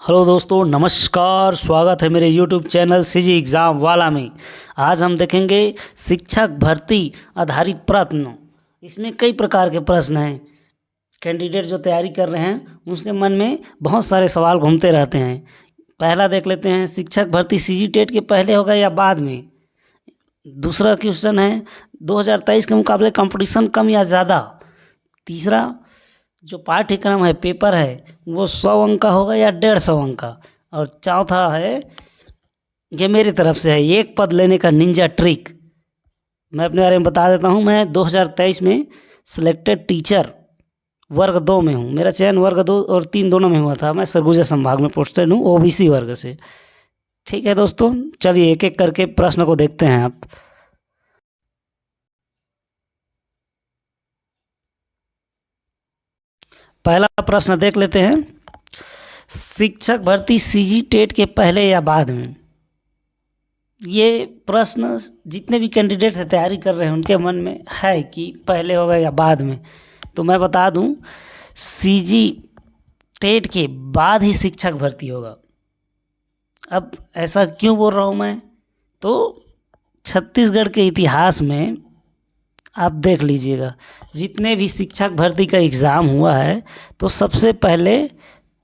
Hello दोस्तों, नमस्कार। स्वागत है मेरे यूट्यूब चैनल सीजी एग्ज़ाम वाला में। आज हम देखेंगे शिक्षक भर्ती आधारित प्रश्न। इसमें कई प्रकार के प्रश्न हैं। कैंडिडेट जो तैयारी कर रहे हैं उसके मन में बहुत सारे सवाल घूमते रहते हैं। पहला देख लेते हैं, शिक्षक भर्ती सीजी टेट के पहले होगा या बाद में। दूसरा क्वेश्चन है, 2023 के मुकाबले कंपटीशन कम या ज़्यादा। तीसरा, जो पाठ्यक्रम है, पेपर है, वो 100 अंक का होगा या 150 अंक का। और चौथा है, ये मेरी तरफ से है, एक पद लेने का निंजा ट्रिक। मैं अपने बारे में बता देता हूँ। मैं 2023 में सिलेक्टेड टीचर वर्ग 2 में हूँ। मेरा चयन वर्ग 2 और 3 दोनों में हुआ था। मैं सरगुजा संभाग में पोस्टेड हूँ, ओबीसी वर्ग से। ठीक है दोस्तों, चलिए एक एक करके प्रश्न को देखते हैं। आप पहला प्रश्न देख लेते हैं, शिक्षक भर्ती सीजी टेट के पहले या बाद में। ये प्रश्न जितने भी कैंडिडेट तैयारी कर रहे हैं उनके मन में है कि पहले होगा या बाद में। तो मैं बता दूं, सीजी टेट के बाद ही शिक्षक भर्ती होगा। अब ऐसा क्यों बोल रहा हूँ मैं, तो छत्तीसगढ़ के इतिहास में आप देख लीजिएगा, जितने भी शिक्षक भर्ती का एग्ज़ाम हुआ है तो सबसे पहले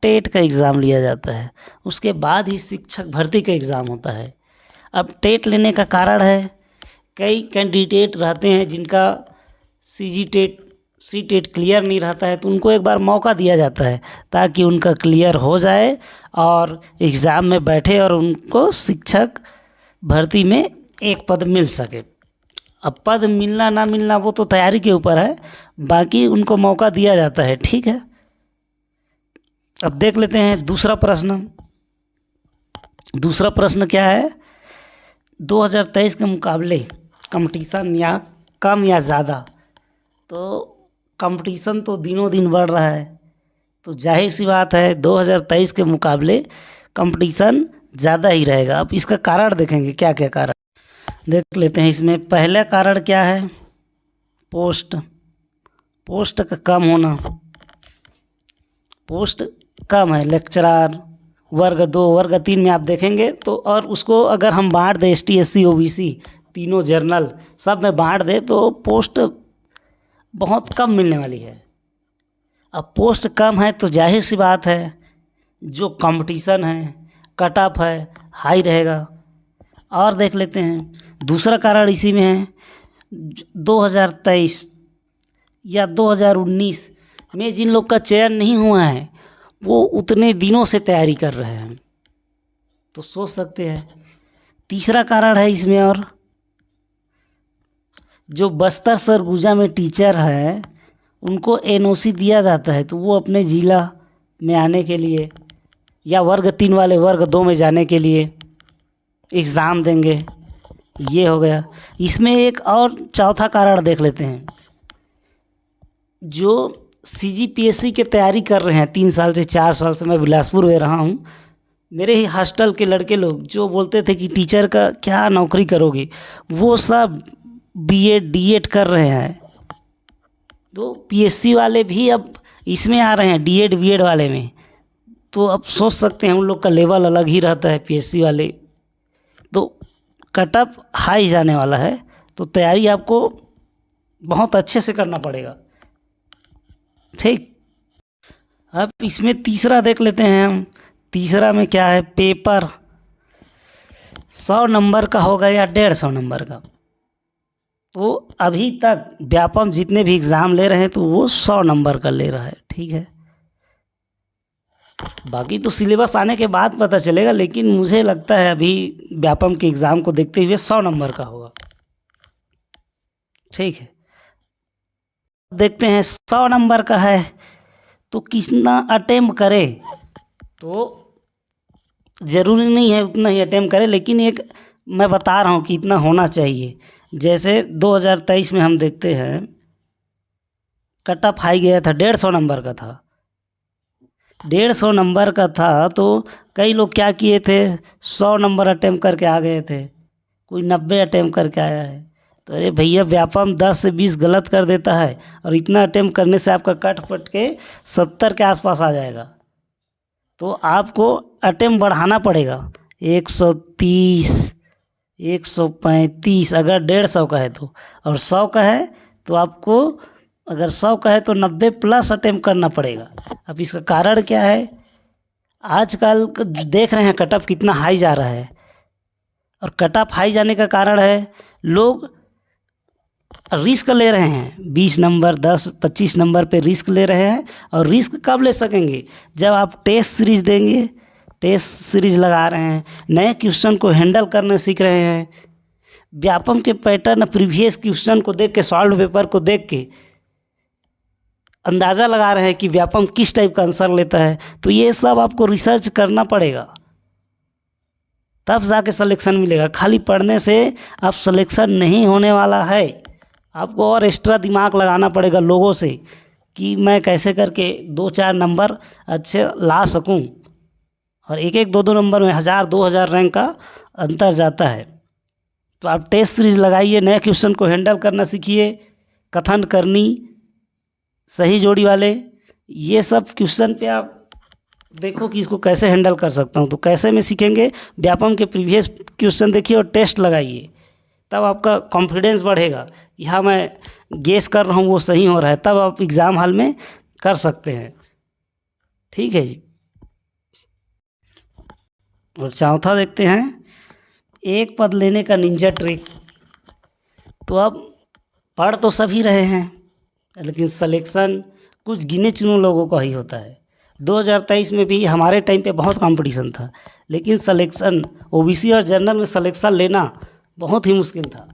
टेट का एग्ज़ाम लिया जाता है, उसके बाद ही शिक्षक भर्ती का एग्ज़ाम होता है। अब टेट लेने का कारण है, कई कैंडिडेट रहते हैं जिनका सी टेट क्लियर नहीं रहता है, तो उनको एक बार मौका दिया जाता है ताकि उनका क्लियर हो जाए और एग्ज़ाम में बैठे और उनको शिक्षक भर्ती में एक पद मिल सके। अब पद मिलना ना मिलना वो तो तैयारी के ऊपर है, बाकी उनको मौका दिया जाता है। ठीक है, अब देख लेते हैं दूसरा प्रश्न। दूसरा प्रश्न क्या है, 2023 के मुकाबले कंपटीशन या कम या ज़्यादा। तो कंपटीशन तो दिनों दिन बढ़ रहा है, तो जाहिर सी बात है 2023 के मुकाबले कंपटीशन ज़्यादा ही रहेगा। अब इसका कारण देखेंगे, क्या क्या कारण देख लेते हैं। इसमें पहला कारण क्या है, पोस्ट का कम होना। पोस्ट कम है, लेक्चरर वर्ग 2 वर्ग 3 में आप देखेंगे तो, और उसको अगर हम बांट दें ST SC OBC तीनों जर्नल सब में बांट दें तो पोस्ट बहुत कम मिलने वाली है। अब पोस्ट कम है तो जाहिर सी बात है जो कंपटीशन है, कट ऑफ है, हाई रहेगा। और देख लेते हैं, दूसरा कारण इसी में है, 2023 या 2019 में जिन लोग का चयन नहीं हुआ है वो उतने दिनों से तैयारी कर रहे हैं, तो सोच सकते हैं। तीसरा कारण है इसमें, और जो बस्तर सरगुजा में टीचर है उनको NOC दिया जाता है, तो वो अपने ज़िला में आने के लिए या वर्ग 3 वाले वर्ग 2 में जाने के लिए एग्ज़ाम देंगे। ये हो गया। इसमें एक और चौथा कारण देख लेते हैं, जो CGPSC के तैयारी कर रहे हैं 3 साल से 4 साल से। मैं बिलासपुर में रहा हूँ, मेरे ही हॉस्टल के लड़के लोग जो बोलते थे कि टीचर का क्या नौकरी करोगे, वो सब BEd DEd कर रहे हैं। तो PSC वाले भी अब इसमें आ रहे हैं, DEd BEd वाले में। तो अब सोच सकते हैं उन लोग का लेवल अलग ही रहता है, PSC वाले। तो कट ऑफ हाई जाने वाला है, तो तैयारी आपको बहुत अच्छे से करना पड़ेगा। ठीक, अब इसमें तीसरा देख लेते हैं हम। तीसरा में क्या है, पेपर 100 नंबर का होगा या 150 नंबर का। तो अभी तक व्यापम जितने भी एग्ज़ाम ले रहे हैं तो वो 100 नंबर का ले रहा है। ठीक है, बाकी तो सिलेबस आने के बाद पता चलेगा, लेकिन मुझे लगता है अभी व्यापम के एग्ज़ाम को देखते हुए 100 नंबर का होगा। ठीक है, देखते हैं 100 नंबर का है तो कितना अटेम्प्ट करे। तो ज़रूरी नहीं है उतना ही अटेम्प्ट करे, लेकिन एक मैं बता रहा हूँ कि इतना होना चाहिए। जैसे 2023 में हम देखते हैं कट ऑफ हाई गया था, 150 नंबर का था। 150 नंबर का था तो कई लोग क्या किए थे, 100 नंबर अटेम्प्ट करके आ गए थे, कोई 90 अटेम्प्ट करके आया है। तो अरे भैया, व्यापम 10 से 20 गलत कर देता है, और इतना अटेम्प्ट करने से आपका कट पट के 70 के आसपास आ जाएगा। तो आपको अटेम्प्ट बढ़ाना पड़ेगा। 130, 135, अगर 150 का है तो, और 100 का है तो आपको, अगर 100 का है तो 90 प्लस अटेम्प्ट करना पड़ेगा। अब इसका कारण क्या है? आजकल जो देख रहे हैं कट ऑफ कितना हाई जा रहा है, और कट ऑफ हाई जाने का कारण है लोग रिस्क ले रहे हैं। 20 नंबर 10 25 नंबर पे रिस्क ले रहे हैं। और रिस्क कब ले सकेंगे? जब आप टेस्ट सीरीज देंगे, टेस्ट सीरीज लगा रहे हैं, नए क्वेश्चन को हैंडल करने सीख रहे हैं, व्यापम के पैटर्न प्रीवियस क्वेश्चन को देख के, सॉल्व पेपर को देख के अंदाज़ा लगा रहे हैं कि व्यापम किस टाइप का आंसर लेता है। तो ये सब आपको रिसर्च करना पड़ेगा, तब जाके सिलेक्शन मिलेगा। खाली पढ़ने से अब सिलेक्शन नहीं होने वाला है। आपको और एक्स्ट्रा दिमाग लगाना पड़ेगा लोगों से कि मैं कैसे करके 2-4 नंबर अच्छे ला सकूं। और 1-1 2-2 नंबर में 1000-2000 रैंक का अंतर जाता है। तो आप टेस्ट सीरीज लगाइए, नए क्वेश्चन को हैंडल करना सीखिए, कथन करनी, सही जोड़ी वाले, ये सब क्वेश्चन पे आप देखो कि इसको कैसे हैंडल कर सकता हूँ। तो कैसे में सीखेंगे? व्यापम के प्रीवियस क्वेश्चन देखिए और टेस्ट लगाइए, तब आपका कॉन्फिडेंस बढ़ेगा कि हाँ मैं गेस कर रहा हूँ वो सही हो रहा है। तब आप एग्ज़ाम हॉल में कर सकते हैं। ठीक है जी। और चौथा देखते हैं, एक पद लेने का निंजा ट्रिक। तो अब पढ़ तो सभी रहे हैं, लेकिन सिलेक्शन कुछ गिने चुने लोगों का ही होता है। 2023 में भी हमारे टाइम पे बहुत कंपटीशन था, लेकिन सिलेक्शन ओबीसी और जनरल में सिलेक्शन लेना बहुत ही मुश्किल था।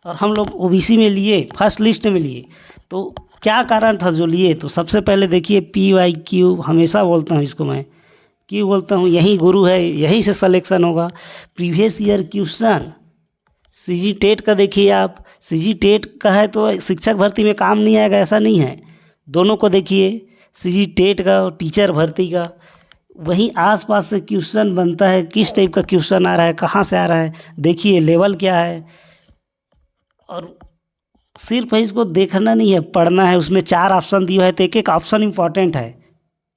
और हम लोग ओबीसी में लिए, फर्स्ट लिस्ट में लिए। तो क्या कारण था जो लिए? तो सबसे पहले देखिए PYQ, हमेशा बोलता हूँ इसको मैं, क्यों बोलता हूँ, यही गुरु है, यही से सिलेक्शन होगा। Previous year question CG TET का देखिए आप, CG टेट का है तो शिक्षक भर्ती में काम नहीं आएगा ऐसा नहीं है। दोनों को देखिए, CG टेट का और टीचर भर्ती का, वहीं आसपास से क्वेश्चन बनता है। किस टाइप का क्वेश्चन आ रहा है, कहाँ से आ रहा है, देखिए लेवल क्या है। और सिर्फ इसको देखना नहीं है, पढ़ना है। उसमें 4 ऑप्शन दिया है तो एक एक ऑप्शन इम्पॉर्टेंट है।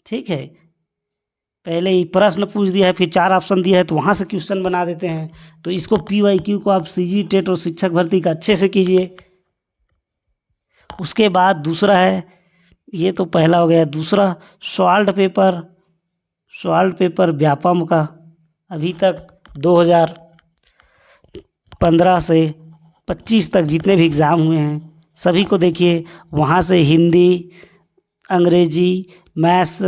ठीक है, पहले ही प्रश्न पूछ दिया है, फिर 4 ऑप्शन दिया है तो वहाँ से क्वेश्चन बना देते हैं। तो इसको PYQ को आप CG टेट और शिक्षक भर्ती का अच्छे से कीजिए। उसके बाद दूसरा है, ये तो पहला हो गया, दूसरा सॉल्व पेपर व्यापम का। अभी तक 2015 से 25 तक जितने भी एग्ज़ाम हुए हैं सभी को देखिए। वहाँ से हिंदी, अंग्रेजी, मैथ्स,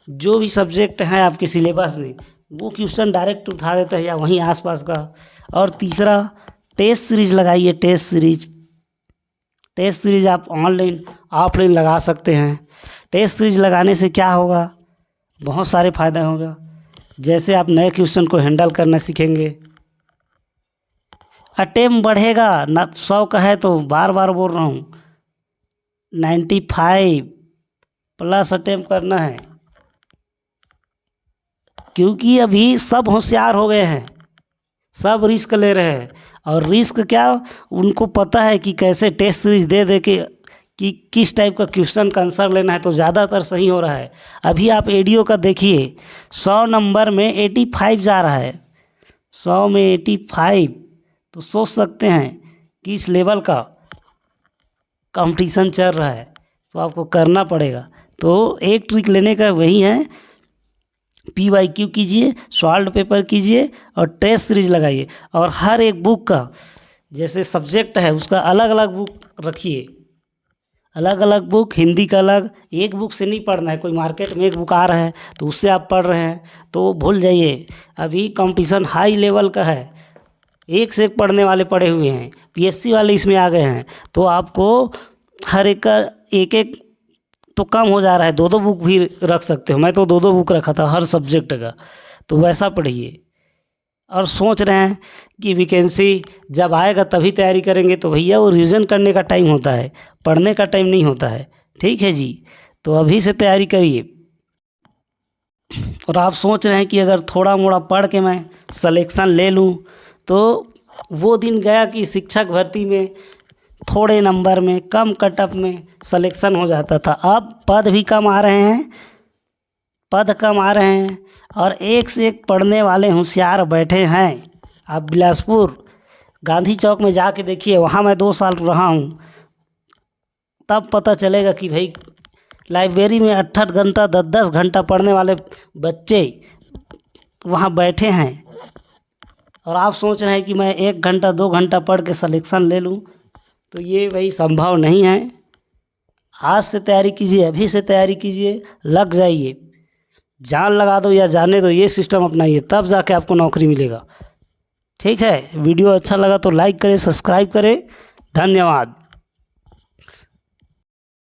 जो भी सब्जेक्ट हैं आपके सिलेबस में, वो क्वेश्चन डायरेक्ट उठा देता है या वहीं आसपास का। और तीसरा, टेस्ट सीरीज लगाइए। टेस्ट सीरीज आप ऑनलाइन ऑफलाइन लगा सकते हैं। टेस्ट सीरीज लगाने से क्या होगा? बहुत सारे फ़ायदा होगा। जैसे आप नए क्वेश्चन को हैंडल करना सीखेंगे, अटेम्प्ट बढ़ेगा ना। 100 का है तो बार बार बोल रहा हूँ 95 प्लस अटेम्प्ट करना है, क्योंकि अभी सब होशियार हो गए हैं, सब रिस्क ले रहे हैं। और रिस्क क्या, उनको पता है कि कैसे टेस्ट सीरीज दे दे के कि किस टाइप का क्वेश्चन का आंसर लेना है, तो ज़्यादातर सही हो रहा है। अभी आप एडीओ का देखिए, 100 नंबर में 85 जा रहा है। 100 में 85, तो सोच सकते हैं कि इस लेवल का कंपटीशन चल रहा है, तो आपको करना पड़ेगा। तो एक ट्रिक लेने का वही है, PYQ कीजिए, सॉल्व पेपर कीजिए और टेस्ट सीरीज लगाइए। और हर एक बुक का, जैसे सब्जेक्ट है उसका अलग अलग बुक रखिए, अलग अलग बुक। हिंदी का अलग, एक बुक से नहीं पढ़ना है। कोई मार्केट में एक बुक आ रहा है तो उससे आप पढ़ रहे हैं तो भूल जाइए। अभी कंपटीशन हाई लेवल का है, एक से एक पढ़ने वाले पढ़े हुए हैं, PSC वाले इसमें आ गए हैं। तो आपको हर एक का एक एक तो कम हो जा रहा है, 2-2 बुक भी रख सकते हो। मैं तो 2-2 बुक रखा था हर सब्जेक्ट का। तो वैसा पढ़िए। और सोच रहे हैं कि वैकेंसी जब आएगा तभी तैयारी करेंगे, तो भैया वो रिवीजन करने का टाइम होता है, पढ़ने का टाइम नहीं होता है। ठीक है जी, तो अभी से तैयारी करिए। और आप सोच रहे हैं कि अगर थोड़ा मोड़ा पढ़ के मैं सिलेक्शन ले लूँ, तो वो दिन गया कि शिक्षक भर्ती में थोड़े नंबर में, कम कटअप में सिलेक्शन हो जाता था। अब पद भी कम आ रहे हैं, और एक से एक पढ़ने वाले होशियार बैठे हैं। आप बिलासपुर गांधी चौक में जाके देखिए, वहाँ मैं 2 साल रहा हूँ, तब पता चलेगा कि भाई लाइब्रेरी में 8-8 घंटा 10-10 घंटा पढ़ने वाले बच्चे वहाँ बैठे हैं। और आप सोच रहे हैं कि मैं 1 घंटा 2 घंटा पढ़ के सिलेक्शन ले लूँ, तो ये भाई संभव नहीं है। आज से तैयारी कीजिए, अभी से तैयारी कीजिए, लग जाइए, जान लगा दो या जाने दो, ये सिस्टम अपनाइए, तब जाके आपको नौकरी मिलेगा। ठीक है, वीडियो अच्छा लगा तो लाइक करें, सब्सक्राइब करें। धन्यवाद।